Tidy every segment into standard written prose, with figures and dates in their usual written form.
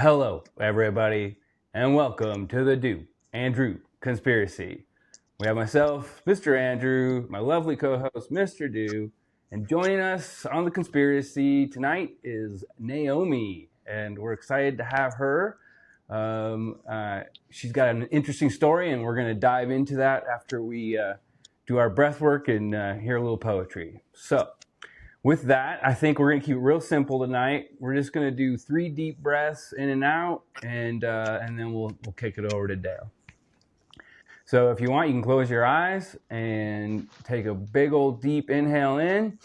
Hello, everybody, and welcome to the Do Andrew Conspiracy. We have myself, Mr. Andrew, my lovely co-host, Mr. Do, and joining us on the conspiracy tonight is Naomi, and we're excited to have her. She's got an interesting story, and we're going to dive into that after we do our breath work and hear a little poetry. So, with that, I think we're going to keep it real simple tonight. We're just going to do 3 deep breaths in and out, and then we'll kick it over to Dale. So if you want, you can close your eyes and take a big old deep inhale in,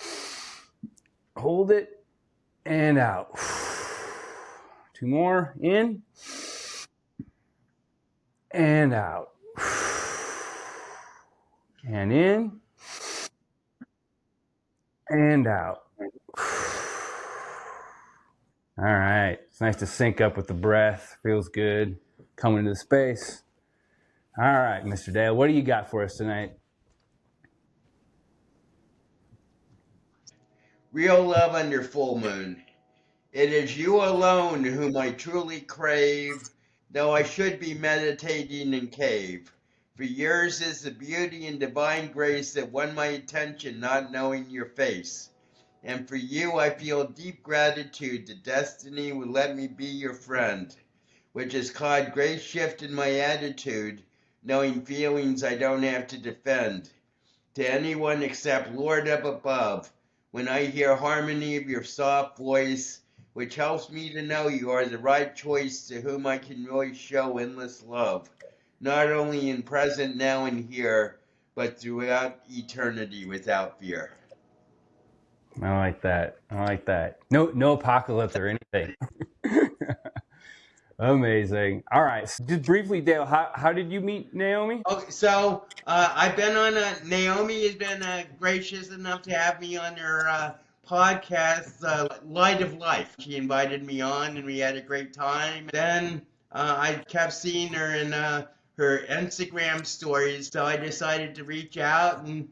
hold it, and out. 2 more, in, and out. And in, and out. All right. It's nice to sync up with the breath. Feels good coming into the space. All right, Mr. Dale, what do you got for us tonight? Real love under full moon. It is you alone whom I truly crave, though I should be meditating in cave. For yours is the beauty and divine grace that won my attention, not knowing your face. And for you I feel deep gratitude that destiny would let me be your friend, which has caused great shift in my attitude, knowing feelings I don't have to defend to anyone except Lord up above, when I hear harmony of your soft voice, which helps me to know you are the right choice to whom I can really show endless love, not only in present now and here, but throughout eternity without fear. I like that. I like that. No apocalypse or anything. Amazing. All right. So just briefly, Dale, how did you meet Naomi? Okay, so I've been on Naomi has been gracious enough to have me on her podcast, Light of Life. She invited me on, and we had a great time. Then I kept seeing her in her Instagram stories, so I decided to reach out and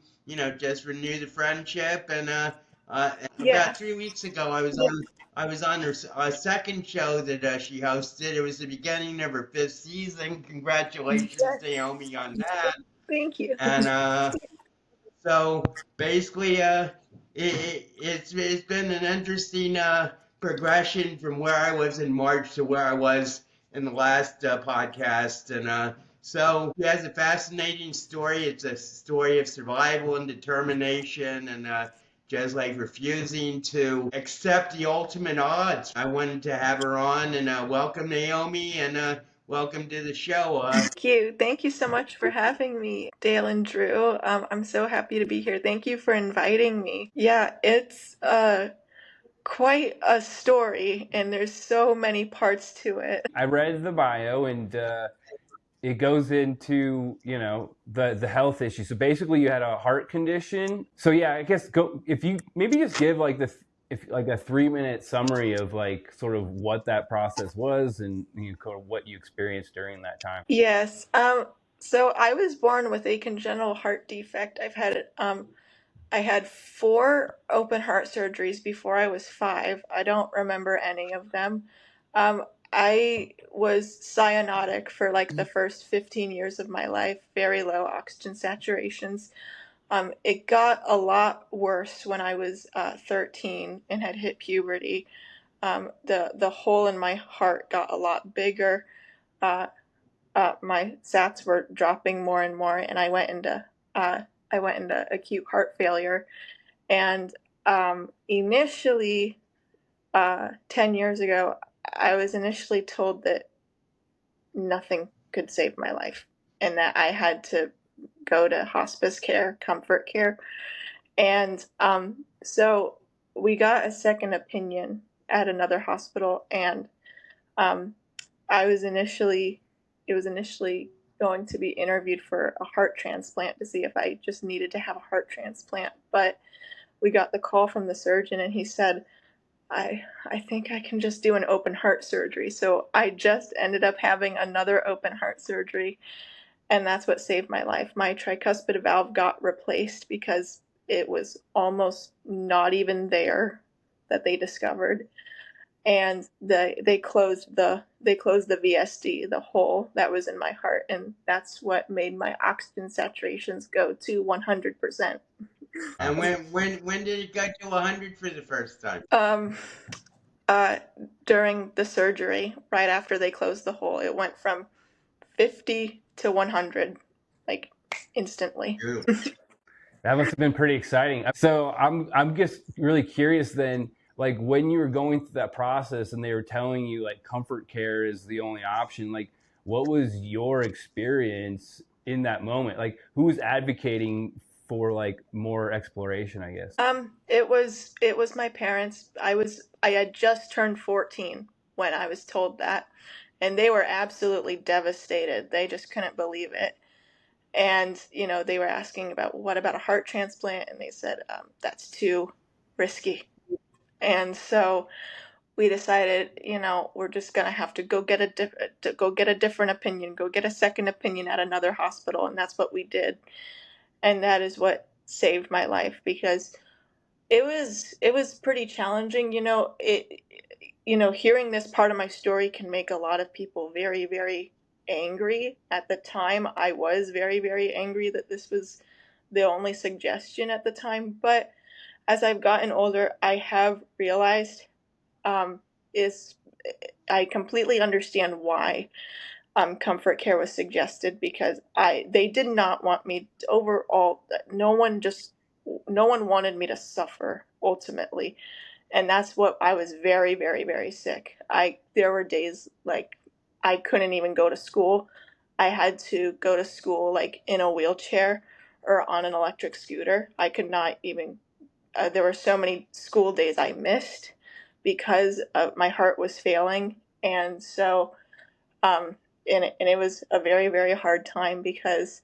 just renew the friendship. And Yeah. about 3 weeks ago, I was on her second show that she hosted. It was the beginning of her 5th season. Congratulations, Naomi, on that. Thank you. And so basically, it's been an interesting progression from where I was in March to where I was in the last podcast. And so she has a fascinating story. It's a story of survival and determination, and just like refusing to accept the ultimate odds. I wanted to have her on, and welcome, Naomi, and welcome to the show. Thank you. Thank you so much for having me, Dale and Drew. I'm so happy to be here. Thank you for inviting me. Yeah, it's quite a story, and there's so many parts to it. I read the bio, and it goes into the health issue. So basically, you had a heart condition. So yeah, I guess if you maybe just give like a 3-minute summary of like sort of what that process was and kind of what you experienced during that time. Yes. So I was born with a congenital heart defect. I had 4 open heart surgeries before I was 5. I don't remember any of them. I was cyanotic for like the first 15 years of my life, very low oxygen saturations. It got a lot worse when I was 13 and had hit puberty. The hole in my heart got a lot bigger. My sats were dropping more and more, and I went into acute heart failure. And initially, 10 years ago, I was initially told that nothing could save my life and that I had to go to hospice care, comfort care. And so we got a second opinion at another hospital, and it was initially going to be interviewed for a heart transplant to see if I just needed to have a heart transplant. But we got the call from the surgeon, and he said, I think I can just do an open heart surgery. So I just ended up having another open heart surgery, and that's what saved my life. My tricuspid valve got replaced because it was almost not even there that they discovered. and they closed the VSD, the hole that was in my heart, and that's what made my oxygen saturations go to 100%. And when did it go to 100 for the first time? During the surgery, right after they closed the hole, it went from 50 to 100, like instantly. Ooh. That must have been pretty exciting. So I'm just really curious then, like when you were going through that process and they were telling you like comfort care is the only option, like what was your experience in that moment? Like who was advocating for like more exploration, I guess? It was my parents. I had just turned 14 when I was told that, and they were absolutely devastated. They just couldn't believe it. And they were asking about, what about a heart transplant, and they said, that's too risky. And so we decided, we're just gonna have to go get a different opinion, go get a second opinion at another hospital, and that's what we did. And that is what saved my life, because it was pretty challenging. Hearing this part of my story can make a lot of people very, very angry. At the time, I was very, very angry that this was the only suggestion at the time. But as I've gotten older, I have realized, is I completely understand why comfort care was suggested, because they did not want me to, overall. No one wanted me to suffer ultimately, and that's what I was very, very, very sick. I There were days like I couldn't even go to school. I had to go to school like in a wheelchair or on an electric scooter. I could not even. There were so many school days I missed because my heart was failing, and so and it was a very, very hard time, because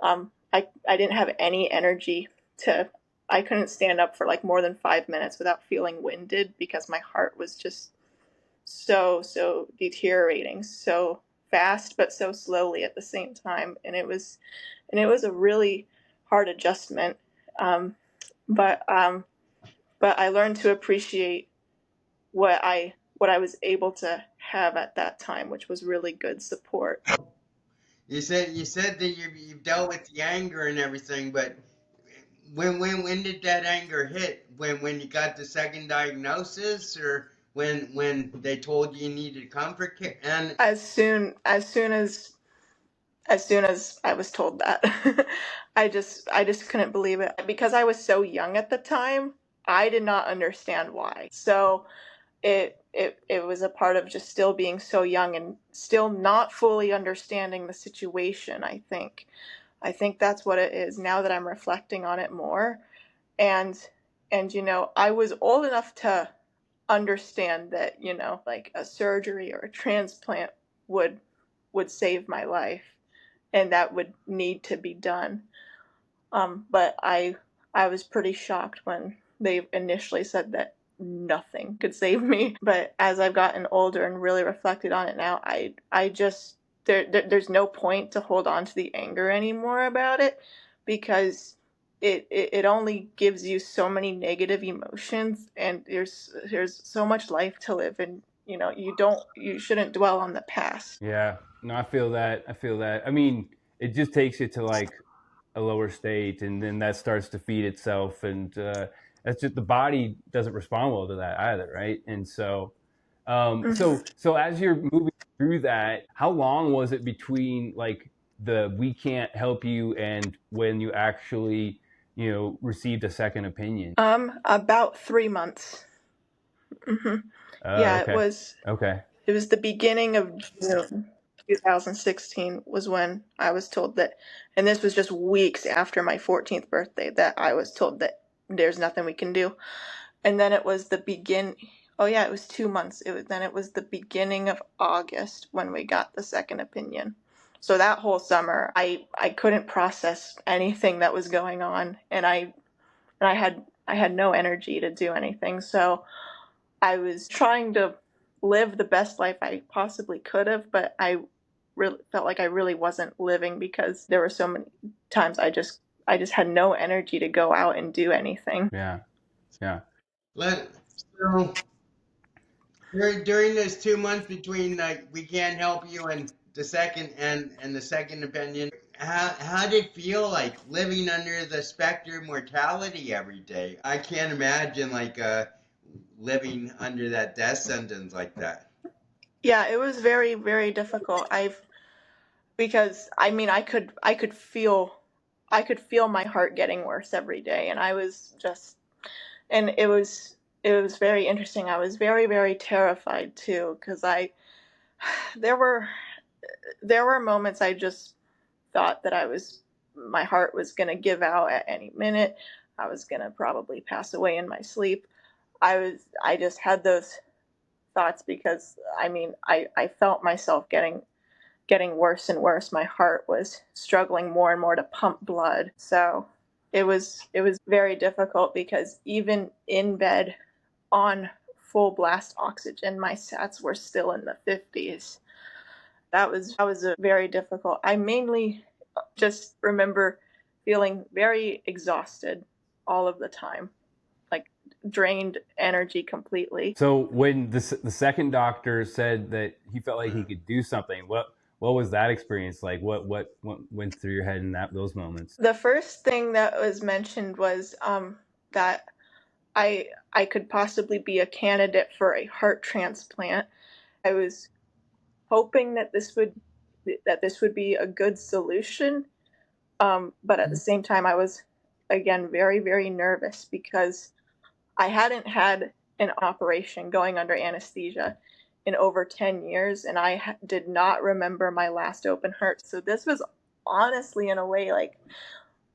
I didn't have any energy to. I couldn't stand up for like more than 5 minutes without feeling winded, because my heart was just so deteriorating so fast, but so slowly at the same time, and it was a really hard adjustment. Um, but I learned to appreciate what I was able to have at that time, which was really good support. You said that you've dealt with the anger and everything, but when did that anger hit? When you got the second diagnosis, or when they told you needed comfort care? And As soon as I was told that, I just couldn't believe it, because I was so young at the time. I did not understand why. So it was a part of just still being so young and still not fully understanding the situation. I think that's what it is now that I'm reflecting on it more. And I was old enough to understand that, like a surgery or a transplant would save my life, and that would need to be done. But I was pretty shocked when they initially said that nothing could save me. But as I've gotten older and really reflected on it now, I just there's no point to hold on to the anger anymore about it, because it only gives you so many negative emotions, and there's so much life to live, and you shouldn't dwell on the past. Yeah, no, I feel that. I feel that. I mean, it just takes you to like a lower state, and then that starts to feed itself, and that's just the body doesn't respond well to that either, right? And so, so as you're moving through that, how long was it between like the we can't help you and when you actually, received a second opinion? About 3 months. hmm Oh, Yeah, it okay, was. okay, It was the beginning of June 2016 was when I was told that, and this was just weeks after my 14th birthday, that I was told that there's nothing we can do. And then it was the begin. Oh yeah, it was 2 months. It was the beginning of August when we got the second opinion. So that whole summer, I couldn't process anything that was going on, and I had no energy to do anything. So I was trying to live the best life I possibly could have, but I really felt like I really wasn't living, because there were so many times I just had no energy to go out and do anything. yeah, yeah, let so During those 2 months between we can't help you and the second opinion, how did it feel like living under the specter of mortality every day? I can't imagine like living under that death sentence like that. Yeah, it was very, very difficult. Because I mean, I could feel my heart getting worse every day, and I was just, and it was very interesting. I was very, very terrified too, because there were there were moments I just thought that my heart was going to give out at any minute. I was going to probably pass away in my sleep. I just had those thoughts because I mean, I felt myself getting worse and worse. My heart was struggling more and more to pump blood. So it was very difficult because even in bed on full blast oxygen, my sats were still in the 50s. That was a very difficult. I mainly just remember feeling very exhausted all of the time, like drained energy completely. So when the second doctor said that he felt like he could do something, what was that experience like? What went through your head in those moments? The first thing that was mentioned was that I could possibly be a candidate for a heart transplant. I was hoping that this would be a good solution, but at the same time, I was again very, very nervous because I hadn't had an operation going under anesthesia in over 10 years, and I did not remember my last open heart. So this was honestly, in a way, like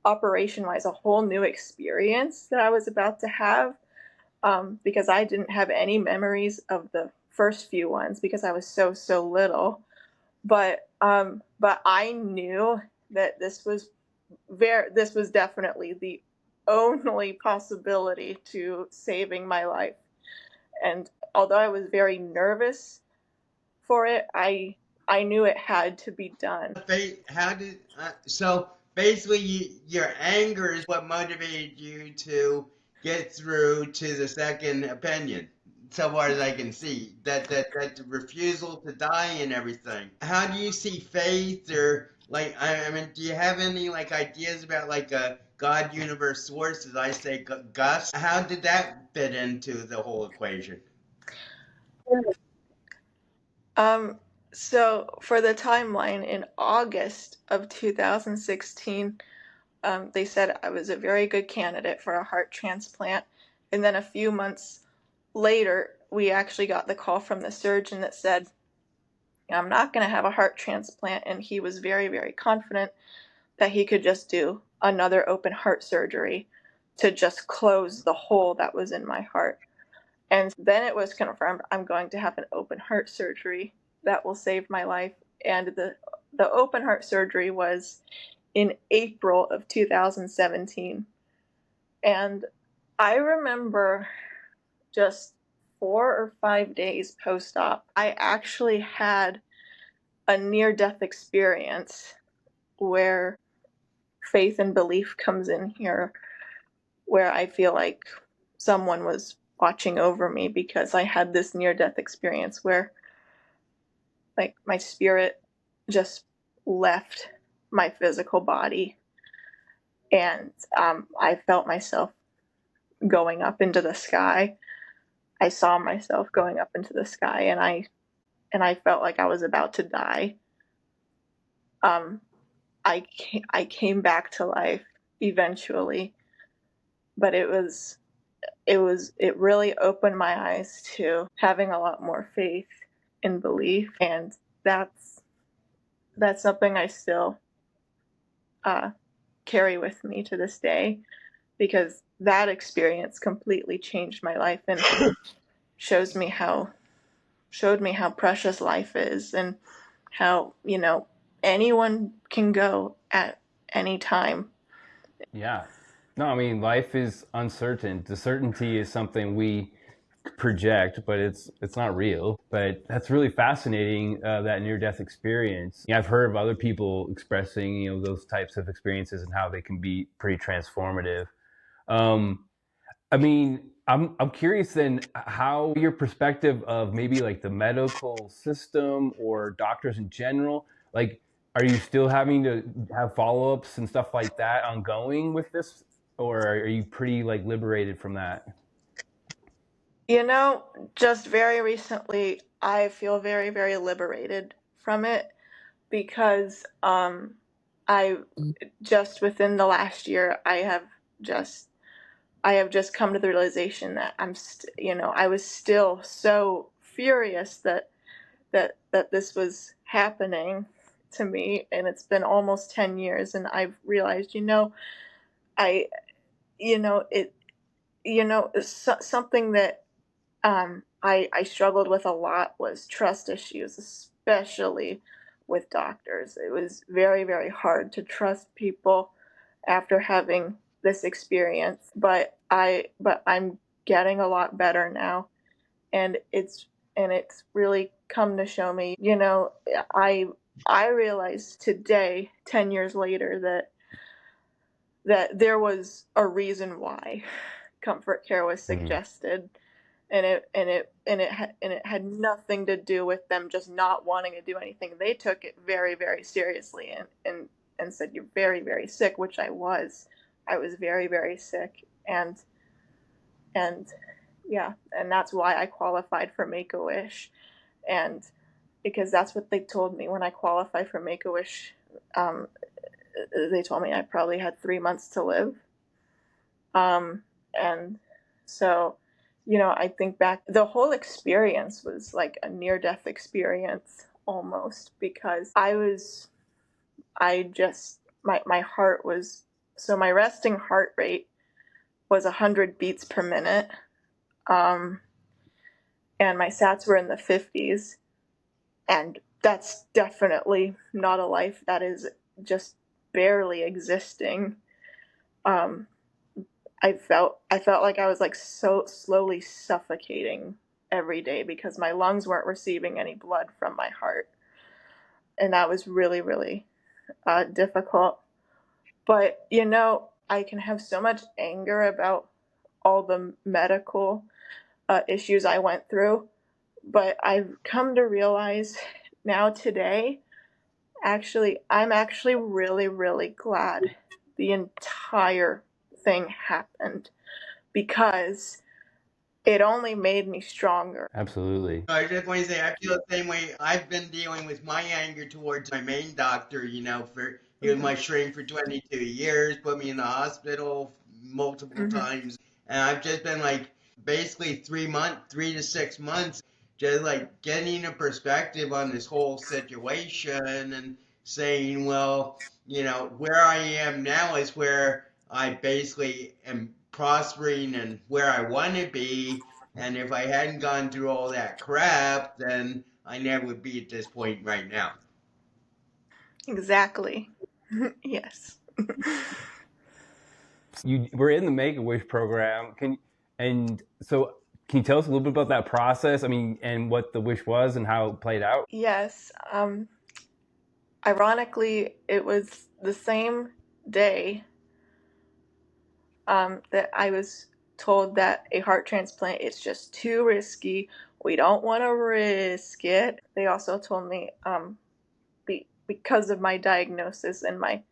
operation wise, a whole new experience that I was about to have, because I didn't have any memories of the first few ones because I was so little. But I knew that this was definitely the only possibility to saving my life. And although I was very nervous for it, I knew it had to be done. How did so basically your anger is what motivated you to get through to the second opinion, so far as I can see, that refusal to die and everything. How do you see faith, or like I mean, do you have any like ideas about like a God universe source, as I say, Gus? How did that fit into the whole equation? Um, so for the timeline, in August of 2016, they said I was a very good candidate for a heart transplant. And then a few months later, we actually got the call from the surgeon that said, I'm not going to have a heart transplant. And he was very, very confident that he could just do another open heart surgery to just close the hole that was in my heart. And then it was confirmed I'm going to have an open heart surgery that will save my life. And the open heart surgery was in April of 2017. And I remember just 4 or 5 days post op, I actually had a near death experience where faith and belief comes in here, where I feel like someone was watching over me because I had this near death experience where like my spirit just left my physical body, and I felt myself going up into the sky. I saw myself going up into the sky, and I felt like I was about to die. Um, I came back to life eventually, but it really opened my eyes to having a lot more faith and belief, and that's something I still uh, carry with me to this day, because that experience completely changed my life and shows me how showed me how precious life is, and how, anyone can go at any time. Yeah. No, I mean life is uncertain. The certainty is something we project, but it's not real. But that's really fascinating, that near death experience. Yeah, I've heard of other people expressing those types of experiences and how they can be pretty transformative. Um, I mean, I'm curious then how your perspective of maybe like the medical system or doctors in general, like are you still having to have follow-ups and stuff like that ongoing with this, or are you pretty like liberated from that? You know, just very recently, I feel very, very liberated from it because I just within the last year, just I have just come to the realization that I was still so furious that this was happening to me, and it's been almost 10 years, and I've realized, I, it, something that I struggled with a lot was trust issues, especially with doctors. It was very, very hard to trust people after having this experience, but I'm getting a lot better now, and it's really come to show me, I I realized today, 10 years later, that there was a reason why comfort care was Mm. suggested, and it had nothing to do with them just not wanting to do anything. They took it very, very seriously, and said, "You're very, very sick," which I was very, very sick, and yeah, and that's why I qualified for Make a Wish, and because that's what they told me when I qualified for Make a Wish. Um, they told me I probably had 3 months to live. And so, I think back, the whole experience was like a near death experience almost, because I just, my heart was, so my resting heart rate was 100 beats per minute. Um, and my sats were in the 50s. And that's definitely not a life that is just barely existing. Um, I felt like I was like so slowly suffocating every day because my lungs weren't receiving any blood from my heart, and that was really, really difficult. But I can have so much anger about all the medical issues I went through, but I've come to realize now today, I'm actually really, really glad the entire thing happened, because it only made me stronger. Absolutely. I just want to say I feel the same way. I've been dealing with my anger towards my main doctor, for he was Mhm. my shrink for 22 years, put me in the hospital multiple Mhm. times, and I've just been like basically 3 months, 3 to 6 months, just like getting a perspective on this whole situation and saying, well, where I am now is where I basically am prospering and where I want to be, and if I hadn't gone through all that crap, then I never would be at this point right now. Exactly. Yes. You were in the Make a Wish program. And so can you tell us a little bit about that process? I mean, and what the wish was and how it played out? Yes. Ironically, it was the same day that I was told that a heart transplant is just too risky. We don't want to risk it. They also told me, because of my diagnosis and my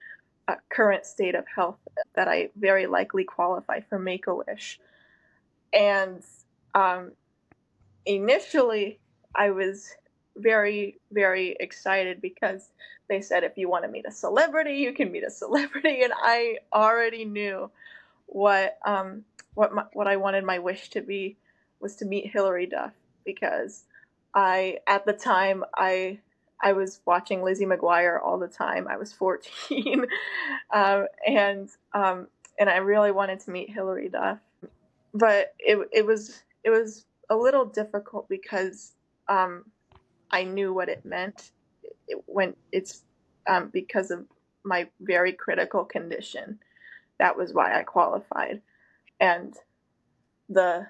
current state of health, that I very likely qualify for Make a Wish. And um, initially, I was very, very excited because they said, if you want to meet a celebrity, you can meet a celebrity, and I already knew what I wanted my wish to be, was to meet Hilary Duff, because I at the time I was watching Lizzie McGuire all the time. I was 14, and I really wanted to meet Hilary Duff, but it was a little difficult because um, I knew what it meant, when it's because of my very critical condition. That was why I qualified, and the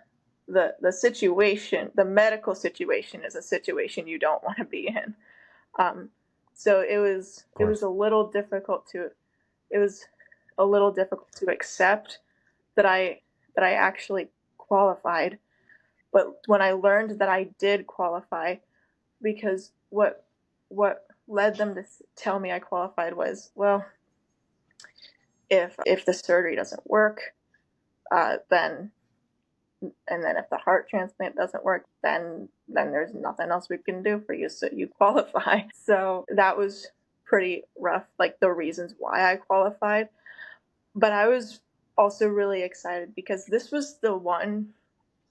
the situation, the medical situation, is a situation you don't want to be in. Um, so Of it was course. a little difficult to it was a little difficult to accept that I actually qualified. But when I learned that I did qualify, because what led them to tell me I qualified was, well, if the surgery doesn't work, then if the heart transplant doesn't work, then there's nothing else we can do for you, so you qualify. So that was pretty rough, like the reasons why I qualified. But I was also really excited because this was the one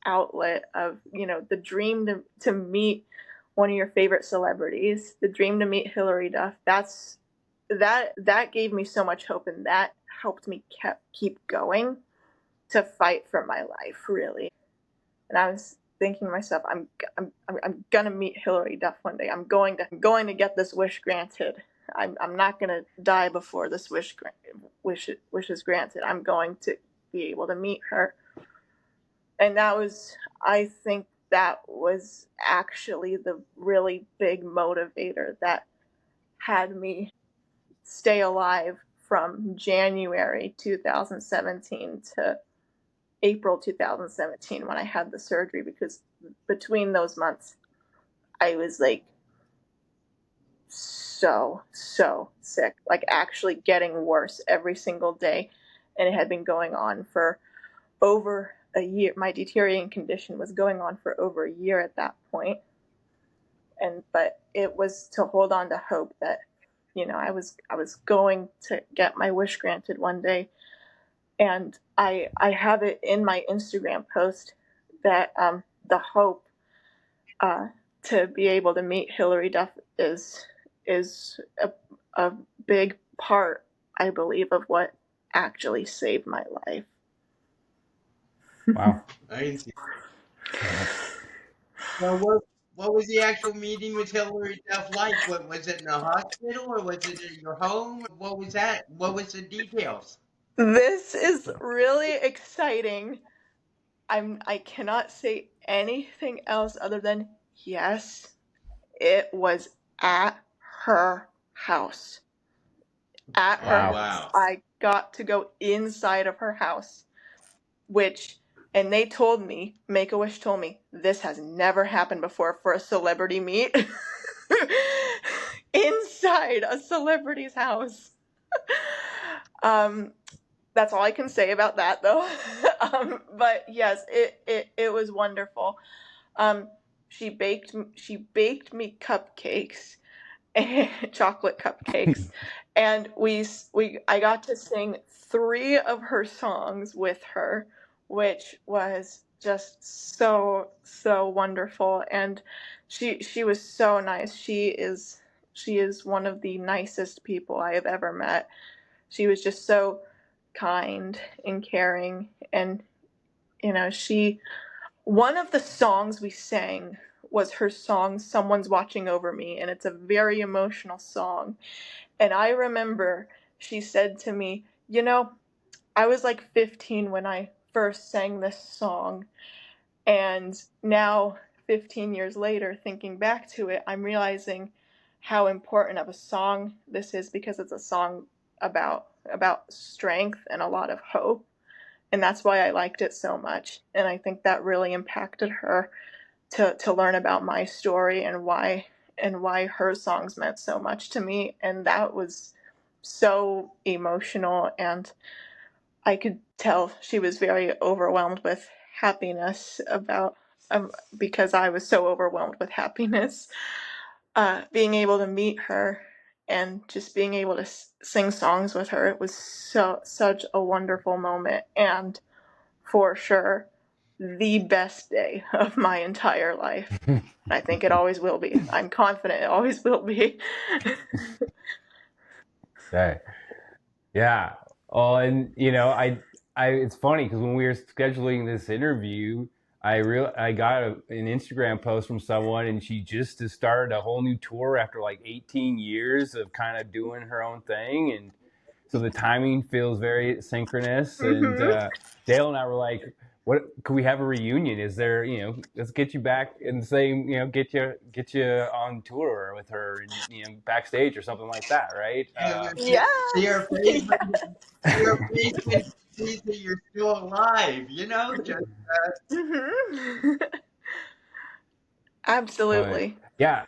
outlet of, the dream to meet one of your favorite celebrities, the dream to meet Hilary Duff. That gave me so much hope, and that helped me keep going to fight for my life, really. And I was thinking to myself, I'm gonna meet Hilary Duff one day. I'm going to get this wish granted. I'm not gonna die before this wish is granted. I'm going to be able to meet her. And I think that was actually the really big motivator that had me stay alive from January 2017 to April 2017 when I had the surgery, because between those months I was like so sick, like actually getting worse every single day, and it had been going on for over a year. My deteriorating condition was going on for over a year at that point. But it was to hold on to hope that, I was going to get my wish granted one day. And I have it in my Instagram post that the hope to be able to meet Hilary Duff is a big part, I believe, of what actually saved my life. Wow. I see. So what was the actual meeting with Hilary Duff like? What was it, in a hospital or was it in your home? What was that? What was the details? This is really exciting. I cannot say anything else other than yes, it was at her house. At her Wow. house. I got to go inside of her house, and they told me, Make-A-Wish told me, this has never happened before for a celebrity meet. Inside a celebrity's house. That's all I can say about that, though. But yes, it was wonderful. She baked me cupcakes, chocolate cupcakes, and I got to sing 3 of her songs with her, which was just so wonderful. And she was so nice. She is one of the nicest people I have ever met. She was just so kind and caring, and one of the songs we sang was her song Someone's Watching Over Me, and it's a very emotional song. And I remember she said to me, I was like 15 when I first sang this song, and now 15 years later, thinking back to it, I'm realizing how important of a song this is, because it's a song about strength and a lot of hope. And that's why I liked it so much. And I think that really impacted her to learn about my story and why her songs meant so much to me. And that was so emotional, and I could tell she was very overwhelmed with happiness because I was so overwhelmed with happiness. Being able to meet her and just being able to sing songs with her, it was such a wonderful moment, and for sure the best day of my entire life. I think it always will be. I'm confident it always will be. Okay. Yeah. Oh, and it's funny because when we were scheduling this interview, I got an Instagram post from someone, and she just has started a whole new tour after like 18 years of kind of doing her own thing, and so the timing feels very synchronous. And Dale and I were like, "What could we have a reunion? Is there, let's get you back in the same, get you on tour with her, and backstage or something like that, right?" Yeah, Yeah. see her face, see her face sees that you're still alive, just Mm-hmm. But Absolutely. yeah,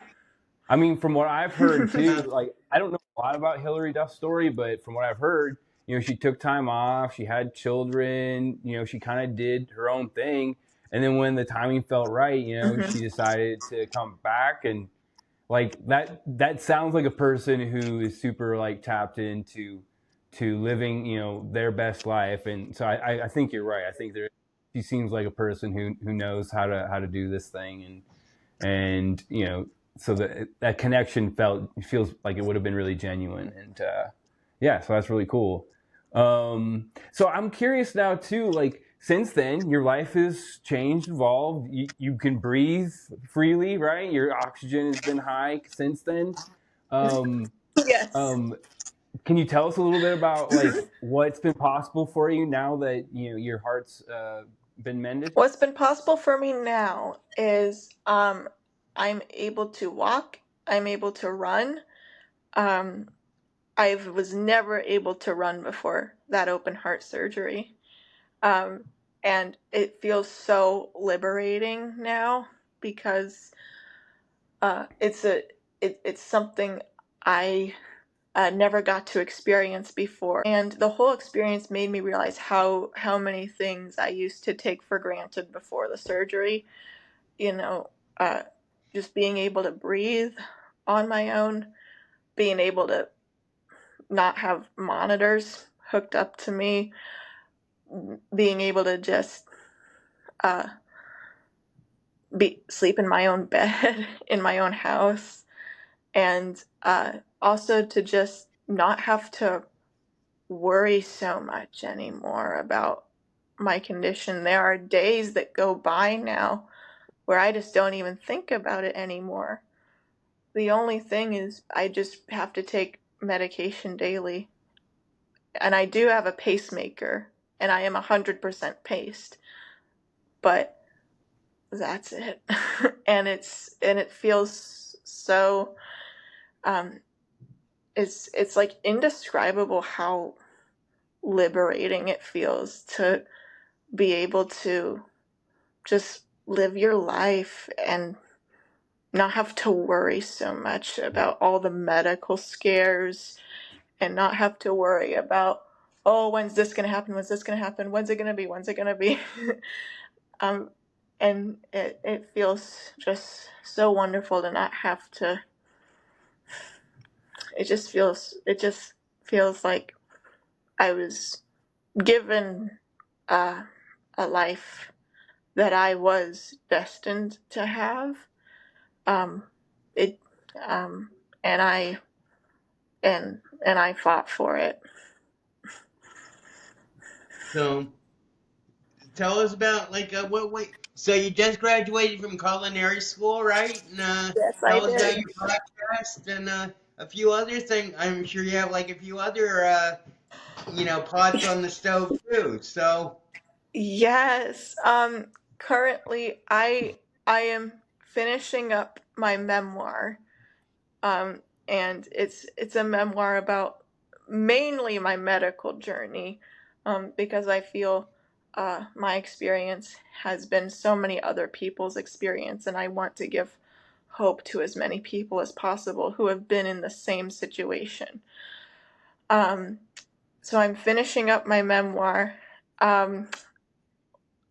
I mean, from what I've heard too, uh, like I don't know a lot about Hilary Duff's story, but from what I've heard, she took time off, she had children, she kind of did her own thing, and then when the timing felt right, Mm-hmm. she decided to come back, and like that sounds like a person who is super like tapped into living, their best life, and so I think you're right. I think she seems like a person who knows how to do this thing, and so that connection feels like it would have been really genuine, and yeah, so that's really cool. So I'm curious now too, like since then your life has changed, evolved, you can breathe freely, right? Your oxygen has been high since then. um, Yes. um, can you tell us a little bit about like what's been possible for you now that your heart's been mended? What's been possible for me now is I'm able to walk, I'm able to run. Um, I was never able to run before that open heart surgery. Um, and it feels so liberating now because it's something I never got to experience before, and the whole experience made me realize how many things I used to take for granted before the surgery. You know, uh, just being able to breathe on my own, being able to not have monitors hooked up to me, being able to just uh, sleep in my own bed in my own house, and also to just not have to worry so much anymore about my condition. There are days that go by now where I just don't even think about it anymore. The only thing is I just have to take medication daily. And I do have a pacemaker, and I am 100% paced, but that's it. And it feels so um it's like indescribable how liberating it feels to be able to just live your life and not have to worry so much about all the medical scares, and not have to worry about, oh, when's this going to happen, when's this going to happen, when's it going to be, when's it going to be. um and it feels just so wonderful to not have to. It just feels like I was given uh, a life that I was destined to have. Um, it, and I fought for it. so tell us about like what wait. So you just graduated from culinary school, right? And Yes, I tell us about did. your podcast and a few other things. I'm sure you have like a few other pots on the stove too. So Yes. Currently, I am finishing up my memoir. Um, and it's a memoir about mainly my medical journey, because I feel my experience has been so many other people's experience, and I want to give hope to as many people as possible who have been in the same situation. Um, so I'm finishing up my memoir. Um,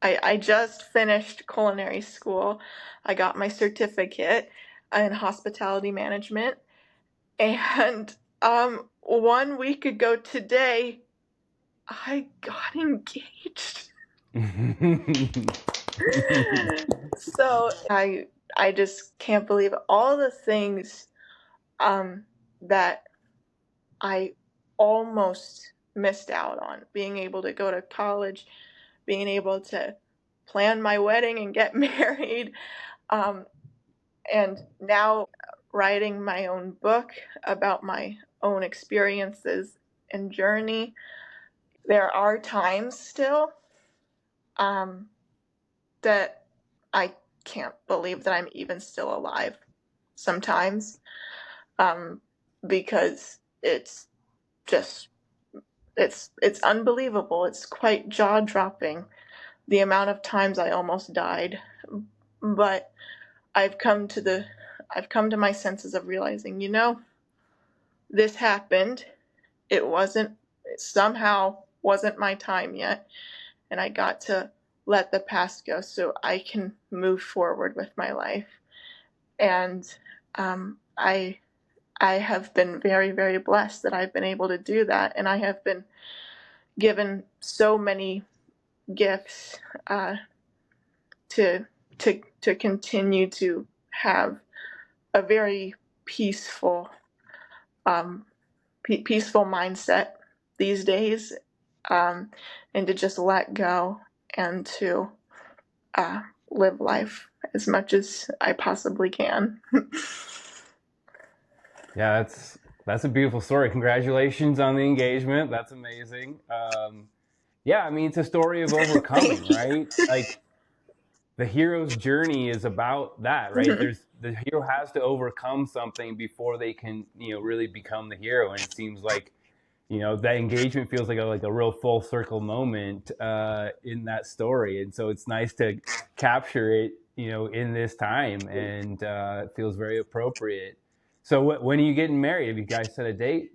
I just finished culinary school. I got my certificate in hospitality management. And 1 week ago today, I got engaged. So I just can't believe all the things that I almost missed out on. Being able to go to college, being able to plan my wedding and get married, um, and now writing my own book about my own experiences and journey. There are times still um, that I can't believe that I'm even still alive sometimes, um, because it's just it's unbelievable. It's quite jaw-dropping, the amount of times I almost died. But I've come to my senses of realizing, this happened. It somehow wasn't my time yet, and I got to let the past go so I can move forward with my life. And I have been very, very blessed that I've been able to do that, and I have been given so many gifts to continue to have a very peaceful peaceful mindset these days, and to just let go and to live life as much as I possibly can. Yeah, that's a beautiful story. Congratulations on the engagement. That's amazing. Yeah, I mean, it's a story of overcoming, Thank you. right? Like the hero's journey is about that, right? Mhm. There's the hero has to overcome something before they can, really become the hero. And it seems like, that engagement feels like a real full circle moment in that story. And so it's nice to capture it, in this time, and it feels very appropriate. So when are you getting married? Have you guys set a date?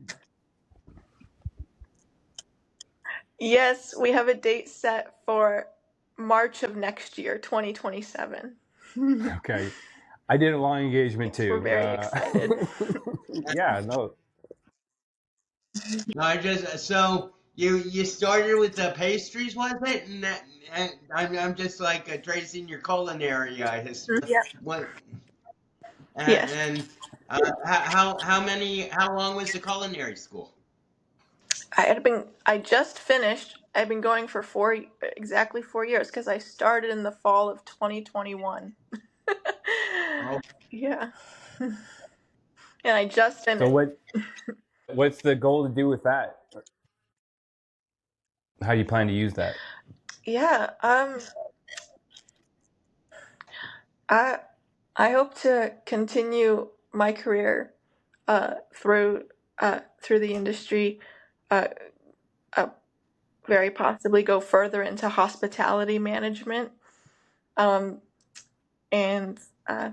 Yes, we have a date set for March of next year, 2027. Okay. I did a long engagement Yes, we're too. very excited. Yeah, no. No, I just so you started with the pastries, was it? And I'm just like tracing your culinary history. Yeah. What Yes. and how long was the culinary school? I just finished. I've been going for exactly 4 years, because I started in the fall of 2021. Oh, Yeah. And I just So finished. what's the goal to do with that? How do you plan to use that? Yeah. I I hope to continue my career through the industry, uh, uh, very possibly go further into hospitality management, um, and uh,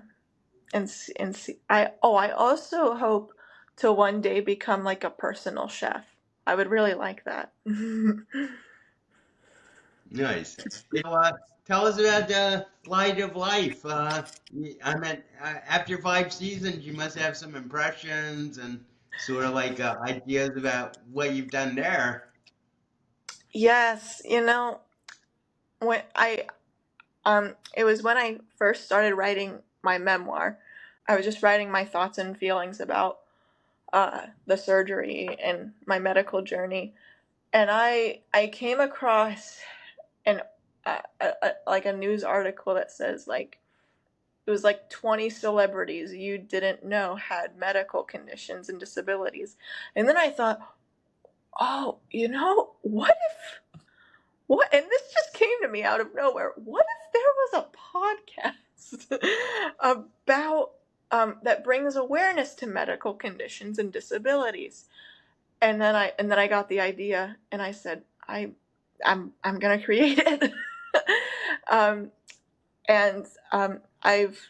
and see, I also hope to one day become like a personal chef. I would really like that. nice. Tell us about the Light of Life. I mean, after 5 seasons, you must have some impressions and sort of like ideas about what you've done there. Yes, when it was when I first started writing my memoir. I was just writing my thoughts and feelings about the surgery and my medical journey, and I came across an like a news article that says, like, it was like 20 celebrities you didn't know had medical conditions and disabilities. And then I thought, oh, what? And this just came to me out of nowhere. What if there was a podcast about that brings awareness to medical conditions and disabilities? And then I got the idea, and I said, I'm gonna create it. um, and I've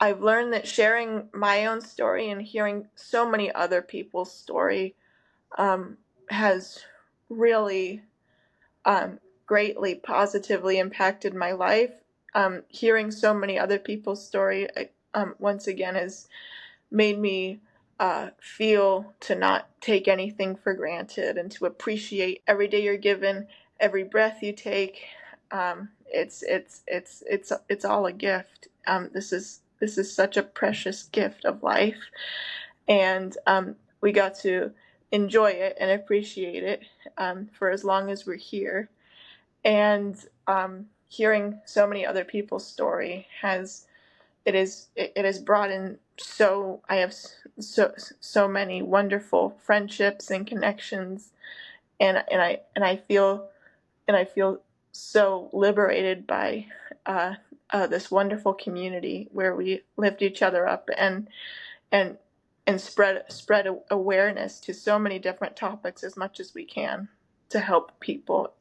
learned that sharing my own story and hearing so many other people's story has really greatly positively impacted my life. Hearing so many other people's story, once again, has made me feel to not take anything for granted and to appreciate every day you're given, every breath you take. It's all a gift. This is such a precious gift of life, and we got to enjoy it and appreciate it for as long as we're here. And hearing so many other people's story has brought in, so I have so many wonderful friendships and connections, and I feel so liberated by this wonderful community where we lift each other up, and and spread awareness to so many different topics as much as we can to help people.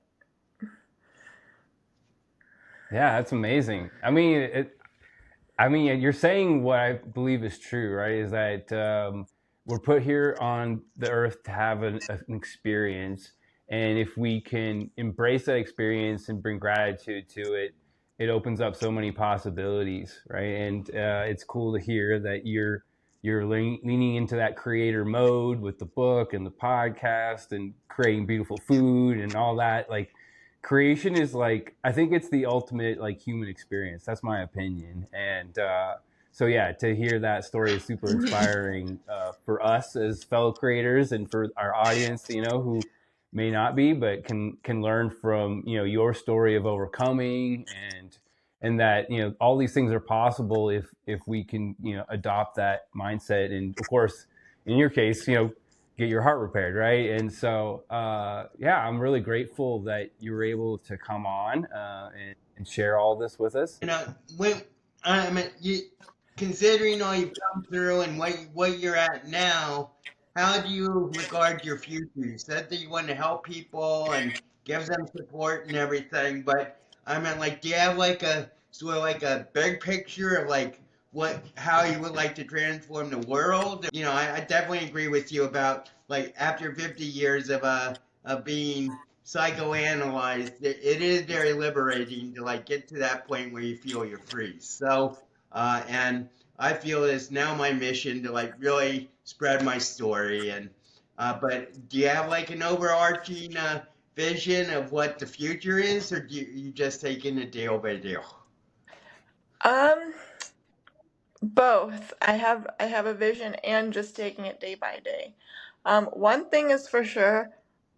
Yeah, that's amazing. I mean, you're saying what I believe is true, right? Is that we're put here on the earth to have an experience, and if we can embrace that experience and bring gratitude to it, it opens up so many possibilities, right? And it's cool to hear that you're leaning into that creator mode with the book and the podcast and creating beautiful food and all that. Like, creation is like, I think it's the ultimate like human experience. That's my opinion. And so yeah, to hear that story is super inspiring for us as fellow creators and for our audience, you know, who may not be but can learn from, you know, your story of overcoming, and that, you know, all these things are possible if we can, you know, adopt that mindset. And of course, in your case, you know, get your heart repaired, right? And so, yeah, I'm really grateful that you were able to come on and share all this with us. You know, when I mean, considering all you've come through and what you're at now, how do you regard your future? You said that you want to help people and give them support and everything, but I mean, like, do you have like a sort of like a big picture of like how you would like to transform the world? You know, I definitely agree with you about like after 50 years of being psychoanalyzed, it is very liberating to like get to that point where you feel you're free. So, and I feel it's now my mission to like really spread my story. And but do you have like an overarching vision of what the future is, or you just taking it deal by deal? Um, Both. I have a vision and just taking it day by day. One thing is for sure,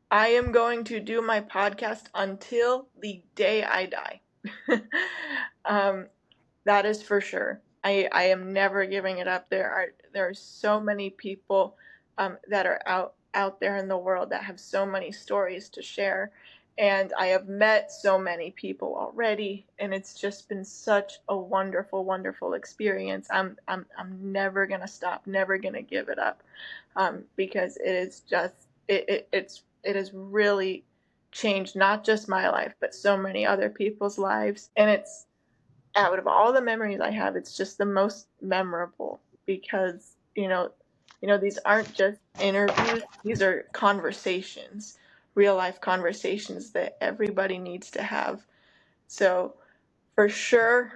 I am going to do my podcast until the day I die. um, that is for sure. I am never giving it up. There are so many people that are out there in the world that have so many stories to share, and I have met so many people already, and it's just been such a wonderful, wonderful experience. I'm never gonna stop, never gonna give it up, because it is just it has really changed not just my life, but so many other people's lives, and it's out of all the memories I have, it's just the most memorable because these aren't just interviews; these are conversations, real life conversations that everybody needs to have. So for sure,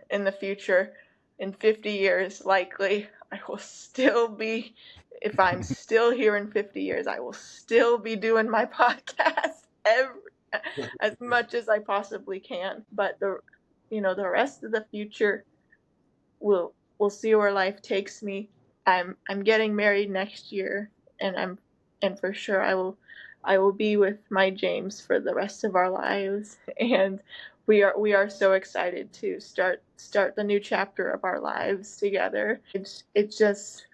in the future, in 50 years, likely, I will still be. If I'm still here in 50 years, I will still be doing my podcast as much as I possibly can. But the rest of the future, we'll see where life takes me. I'm getting married next year, and for sure I will be with my James for the rest of our lives, and we are so excited to start the new chapter of our lives together. It just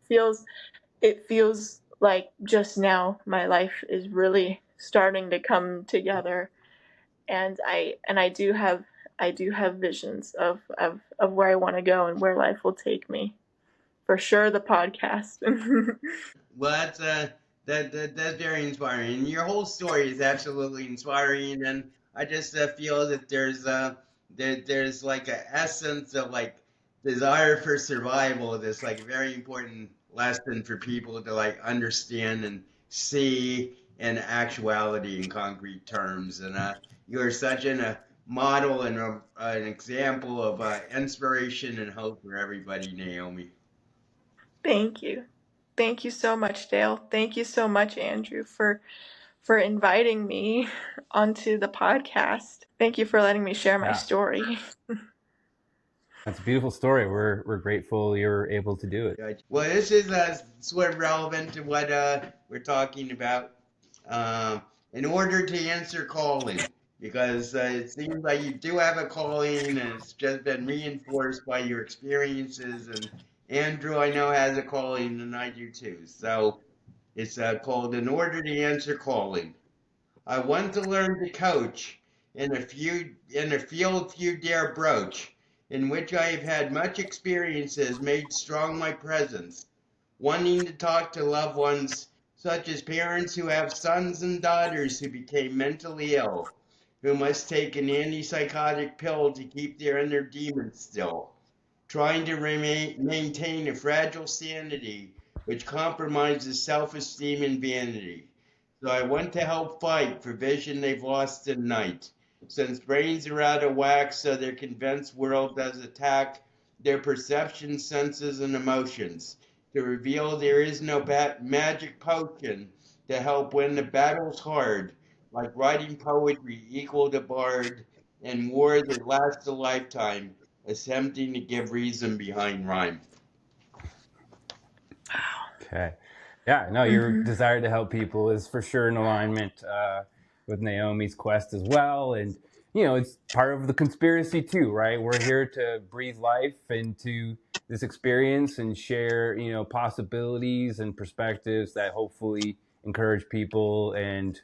feels it feels like just now my life is really starting to come together, and I do have visions of where I want to go and where life will take me. For sure, the podcast. Well, that's very inspiring. And your whole story is absolutely inspiring, and I just feel that there's like an essence of like desire for survival. That's like a very important lesson for people to like understand and see in actuality in concrete terms. And you are such a model and an example of inspiration and hope for everybody, Naomi. Thank you. Thank you so much, Dale. Thank you so much, Andrew, for inviting me onto the podcast. Thank you for letting me share my Yeah, story. that's a beautiful story. We're grateful you're able to do it. Well, this is sort of relevant to what we're talking about. In order to answer calling, because it seems like you do have a calling, and it's just been reinforced by your experiences. And Andrew, I know, has a calling, and I do too. So it's called "In Order to Answer Calling." I want to learn to coach in a field few dare broach. in which I have had much experience, has made strong my presence, wanting to talk to loved ones, such as parents who have sons and daughters who became mentally ill, who must take an antipsychotic pill to keep their inner demons still, trying to maintain a fragile sanity which compromises self-esteem and vanity. So I want to help fight for vision they've lost in night, since brains are out of whack, so their convinced world does attack their perception, senses, and emotions, to reveal there is no magic potion to help win the battles hard, like writing poetry equal to bard, and war that lasts a lifetime, attempting to give reason behind rhyme. Okay. Yeah, no, your desire to help people is for sure in alignment with Naomi's quest as well. And, it's part of the conspiracy too, right? We're here to breathe life into this experience and share, possibilities and perspectives that hopefully encourage people and,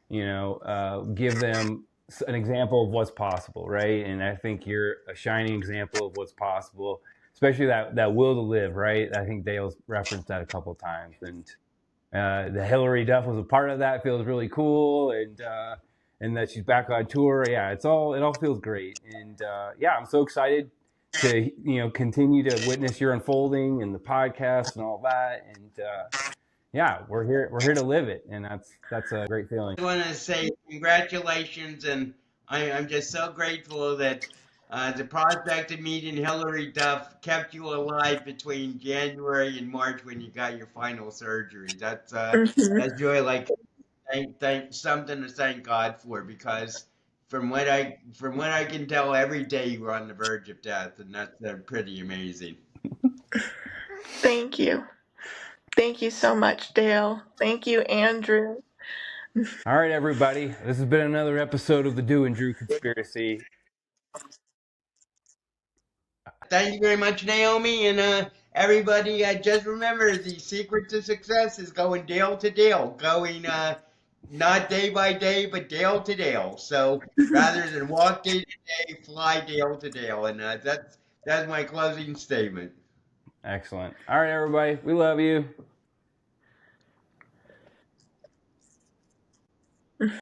give them an example of what's possible, right? And I think you're a shining example of what's possible, especially that will to live, right? I think Dale's referenced that a couple of times, and the Hilary Duff was a part of that. Feels really cool, and that she's back on tour. Yeah, it all feels great, and yeah, I'm so excited to continue to witness your unfolding and the podcast and all that, and yeah, we're here to live it, and that's a great feeling. I want to say congratulations, and I'm just so grateful that the prospect of meeting Hilary Duff kept you alive between January and March when you got your final surgery. That's really like thank something to thank God for, because from what I can tell, every day you were on the verge of death, and that's pretty amazing. Thank you. Thank you so much, Dale. Thank you, Andrew. All right, everybody, this has been another episode of the Do and Drew Conspiracy. Thank you very much, Naomi, and everybody. Just remember, the secret to success is going dale to dale, going not day by day, but dale to dale. So rather than walk day to day, fly dale to dale, and that's my closing statement. Excellent. All right, everybody, we love you.